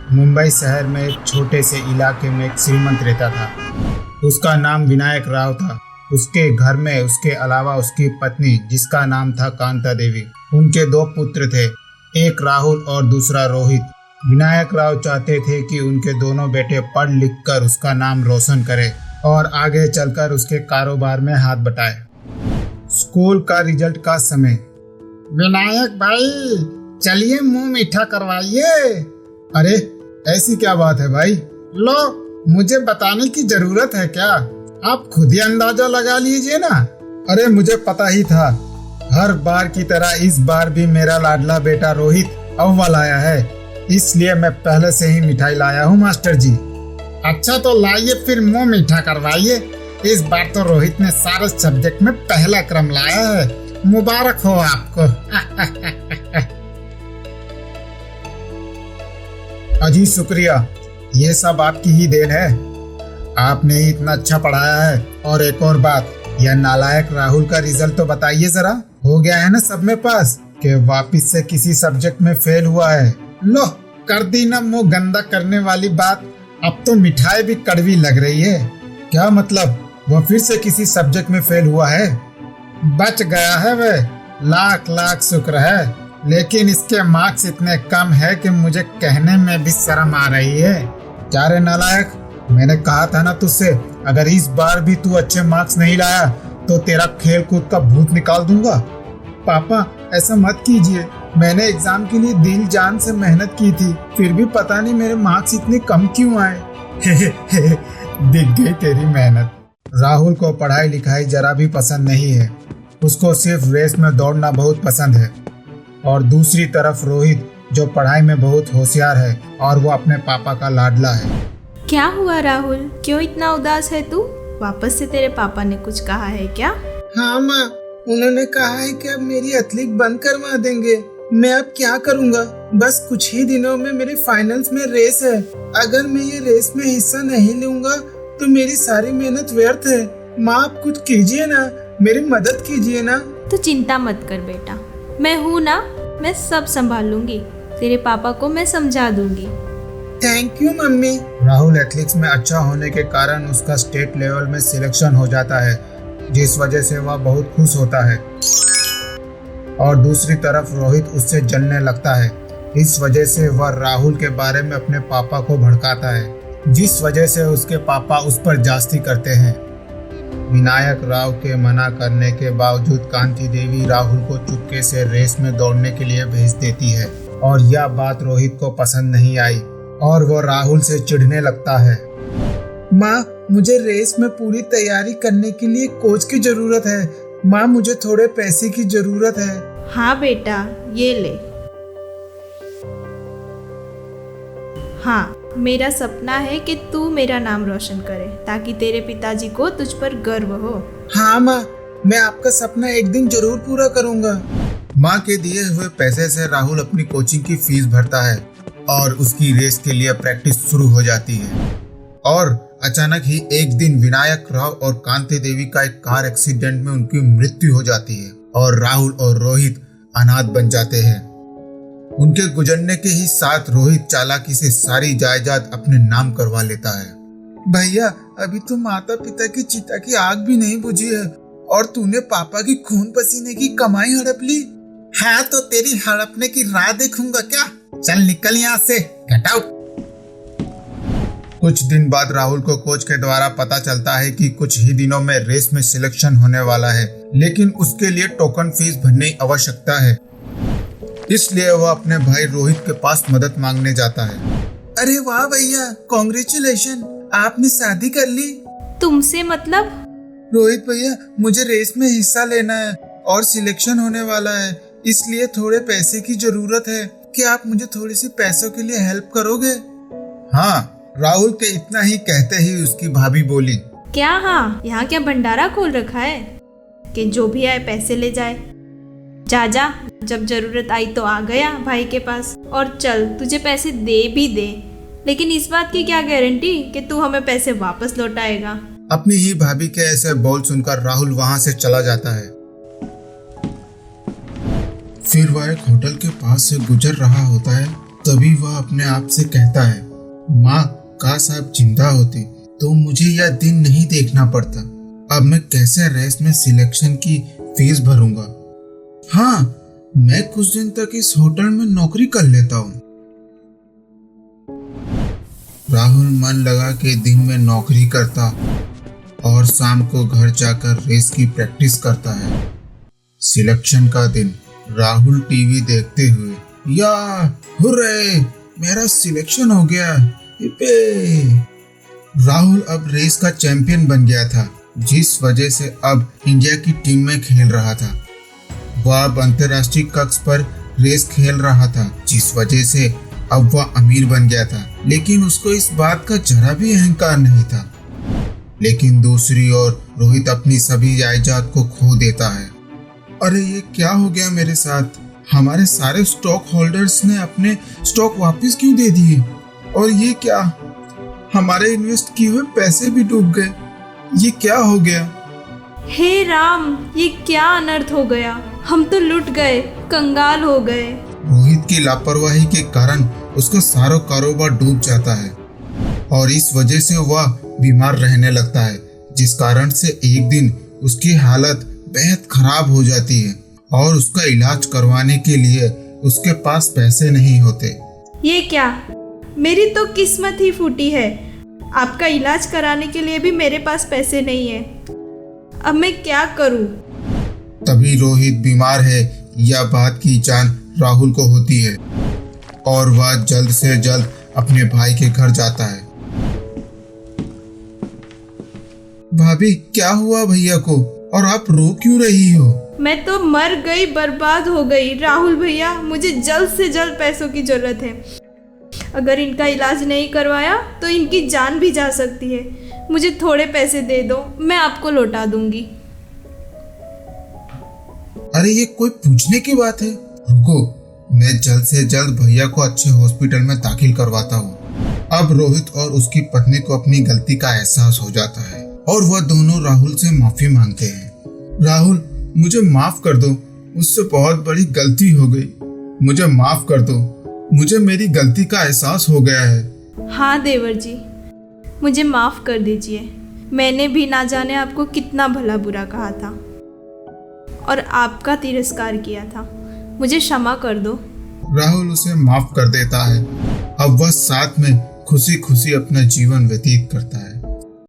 मुंबई शहर में एक छोटे से इलाके में एक श्रीमंत रहता था। उसका नाम विनायक राव था। उसके घर में उसके अलावा उसकी पत्नी, जिसका नाम था कांता देवी, उनके 2 पुत्र थे, एक राहुल और दूसरा रोहित। विनायक राव चाहते थे कि उनके दोनों बेटे पढ़ लिख कर उसका नाम रोशन करें और आगे चलकर उसके कारोबार में हाथ बटाए। स्कूल का रिजल्ट का समय। विनायक भाई, चलिए मुंह मीठा करवाइए। अरे ऐसी क्या बात है भाई? लो, मुझे बताने की जरूरत है क्या? आप खुद ही अंदाजा लगा लीजिए ना। अरे मुझे पता ही था, हर बार की तरह इस बार भी मेरा लाडला बेटा रोहित अव्वल आया है, इसलिए मैं पहले से ही मिठाई लाया हूँ मास्टर जी। अच्छा तो लाइए, फिर मुंह मीठा करवाइए। इस बार तो रोहित ने सारे सब्जेक्ट में पहला क्रम लाया है, मुबारक हो आपको। अजी शुक्रिया, ये सब आपकी ही देन है। आपने ही इतना अच्छा पढ़ाया है। और एक और बात, यह नालायक राहुल का रिजल्ट तो बताइए जरा, हो गया है ना सब में पास कि वापिस से किसी सब्जेक्ट में फेल हुआ है? लो, कर दी ना मुंह गंदा करने वाली बात। अब तो मिठाई भी कड़वी लग रही है। क्या मतलब, वह फिर से किसी सब्जेक्ट में फेल हुआ है? बच गया है वह, लाख लाख शुक्र है। लेकिन इसके मार्क्स इतने कम है कि मुझे कहने में भी शर्म आ रही है। क्या रे नालायक, मैंने कहा था ना तुझसे, अगर इस बार भी तू अच्छे मार्क्स नहीं लाया तो तेरा खेल कूद का भूत निकाल दूंगा। पापा ऐसा मत कीजिए, मैंने एग्जाम के लिए दिल जान से मेहनत की थी, फिर भी पता नहीं मेरे मार्क्स इतने कम क्यों आए। दिख गई तेरी मेहनत। राहुल को पढ़ाई लिखाई जरा भी पसंद नहीं है, उसको सिर्फ रेस में दौड़ना बहुत पसंद है। और दूसरी तरफ रोहित, जो पढ़ाई में बहुत होशियार है और वो अपने पापा का लाडला है। क्या हुआ राहुल, क्यों इतना उदास है तू? वापस से तेरे पापा ने कुछ कहा है क्या? हाँ माँ, उन्होंने कहा है कि अब मेरी एथलीट बंद करवा देंगे। मैं अब क्या करूँगा? बस कुछ ही दिनों में मेरे फाइनल्स में रेस है। अगर मैं ये रेस में हिस्सा नहीं लूंगा तो मेरी सारी मेहनत व्यर्थ है। माँ आप कुछ कीजिए ना, मेरी मदद कीजिए ना। तो चिंता मत कर बेटा, मैं हूँ ना, मैं सब संभाल लूंगी। तेरे पापा को मैं समझा दूंगी। Thank you mummy. Rahul athletics में अच्छा होने के कारण उसका स्टेट लेवल में सिलेक्शन हो जाता है, जिस वजह से वह बहुत खुश होता है। और दूसरी तरफ रोहित उससे जलने लगता है। इस वजह से वह राहुल के बारे में अपने पापा को भड़काता है, जिस वजह से उसके पापा उस पर जास्ती करते हैं। विनायक राव के मना करने के बावजूद कांति देवी राहुल को चुपके से रेस में दौड़ने के लिए भेज देती है और यह बात रोहित को पसंद नहीं आई और वो राहुल से चिढ़ने लगता है। माँ, मुझे रेस में पूरी तैयारी करने के लिए कोच की जरूरत है। माँ, मुझे थोड़े पैसे की जरूरत है। हाँ बेटा, ये ले। हाँ, मेरा सपना है कि तू मेरा नाम रोशन करे ताकि तेरे पिताजी को तुझ पर गर्व हो। हाँ माँ, मैं आपका सपना एक दिन जरूर पूरा करूँगा। माँ के दिए हुए पैसे से राहुल अपनी कोचिंग की फीस भरता है और उसकी रेस के लिए प्रैक्टिस शुरू हो जाती है। और अचानक ही एक दिन विनायक राव और कांति देवी का एक कार एक्सीडेंट में उनकी मृत्यु हो जाती है और राहुल और रोहित अनाथ बन जाते हैं। उनके गुजरने के ही साथ रोहित चालाकी से सारी जायदाद अपने नाम करवा लेता है। भैया, अभी तो माता पिता की चिता की आग भी नहीं बुझी है और तूने पापा की खून पसीने की कमाई हड़प ली। हाँ, तो तेरी हड़पने की राह देखूंगा क्या? चल निकल यहाँ से, गेट आउट। कुछ दिन बाद राहुल को कोच के द्वारा पता चलता है कि कुछ ही दिनों में रेस में सिलेक्शन होने वाला है, लेकिन उसके लिए टोकन फीस भरने की आवश्यकता है। इसलिए वह अपने भाई रोहित के पास मदद मांगने जाता है। अरे वाह भैया, कॉन्ग्रेचुलेशन, आपने शादी कर ली। तुमसे मतलब? रोहित भैया, मुझे रेस में हिस्सा लेना है और सिलेक्शन होने वाला है, इसलिए थोड़े पैसे की जरूरत है। क्या आप मुझे थोड़ी सी पैसों के लिए हेल्प करोगे? हाँ, राहुल के इतना ही कहते ही उसकी भाभी बोली। क्या? हाँ, यहाँ क्या भंडारा खोल रखा है कि जो भी आए पैसे ले जाए? जा जा, जब जरूरत आई तो आ गया भाई के पास। और चल, तुझे पैसे दे भी दे, लेकिन इस बात की क्या गारंटी कि तू हमें पैसे वापस लौटाएगा? अपनी ही भाभी के ऐसे बोल सुनकर राहुल वहाँ से चला जाता है। फिर वह एक होटल के पास से गुजर रहा होता है तभी वह अपने आप से कहता है, माँ काश आप जिंदा होती तो मुझे यह दिन नहीं देखना पड़ता। अब मैं कैसे रेस में सिलेक्शन की फीस भरूंगा। हाँ, मैं कुछ दिन तक इस होटल में नौकरी कर लेता हूँ। राहुल मन लगा के दिन में नौकरी करता और शाम को घर जाकर रेस की प्रैक्टिस करता है। सिलेक्शन का दिन राहुल टीवी देखते हुए, या हुर्रे, मेरा सिलेक्शन हो गया, हिप्पे। राहुल अब रेस का चैंपियन बन गया था, जिस वजह से अब इंडिया की टीम में खेल रहा था। वह अब अंतर्राष्ट्रीय कक्ष पर रेस खेल रहा था, जिस वजह से अब वह अमीर बन गया था। लेकिन उसको इस बात का जरा भी अहंकार नहीं था। लेकिन दूसरी ओर रोहित अपनी सभी जायदाद को खो देता है। अरे ये क्या हो गया मेरे साथ? हमारे सारे स्टॉक होल्डर्स ने अपने स्टॉक वापस क्यों दे दिए? और ये क्या, हमारे इन्वेस्ट किए हुए पैसे भी डूब गए। ये क्या हो गया? हे राम, ये क्या अनर्थ हो गया। हम तो लुट गए, कंगाल हो गए। रोहित की लापरवाही के कारण उसका सारा कारोबार डूब जाता है और इस वजह से वह बीमार रहने लगता है, जिस कारण से एक दिन उसकी हालत बेहद खराब हो जाती है और उसका इलाज करवाने के लिए उसके पास पैसे नहीं होते। ये क्या, मेरी तो किस्मत ही फूटी है। आपका इलाज कराने के लिए भी मेरे पास पैसे नहीं है। अब मैं क्या करूं? तभी रोहित बीमार है यह बात की जान राहुल को होती है और वह जल्द से जल्द अपने भाई के घर जाता है। भाभी, क्या हुआ भैया को और आप रो क्यों रही हो? मैं तो मर गई, बर्बाद हो गई। राहुल भैया, मुझे जल्द से जल्द पैसों की जरूरत है। अगर इनका इलाज नहीं करवाया तो इनकी जान भी जा सकती है। मुझे थोड़े पैसे दे दो, मैं आपको लौटा दूंगी। अरे ये कोई पूछने की बात है? रुको, मैं जल्द से जल्द भैया को अच्छे हॉस्पिटल में दाखिल करवाता हूँ। अब रोहित और उसकी पत्नी को अपनी गलती का एहसास हो जाता है और वह दोनों राहुल से माफी मांगते हैं। राहुल, मुझे माफ कर दो, मुझसे बहुत बड़ी गलती हो गई। मुझे माफ कर दो, मुझे मेरी गलती का एहसास हो गया है। हाँ देवर जी, मुझे माफ़ कर दीजिए। मैंने भी ना जाने आपको कितना भला बुरा कहा था और आपका तिरस्कार किया था। मुझे क्षमा कर दो। राहुल उसे माफ कर देता है। अब वह साथ में खुशी खुशी अपना जीवन व्यतीत करता है।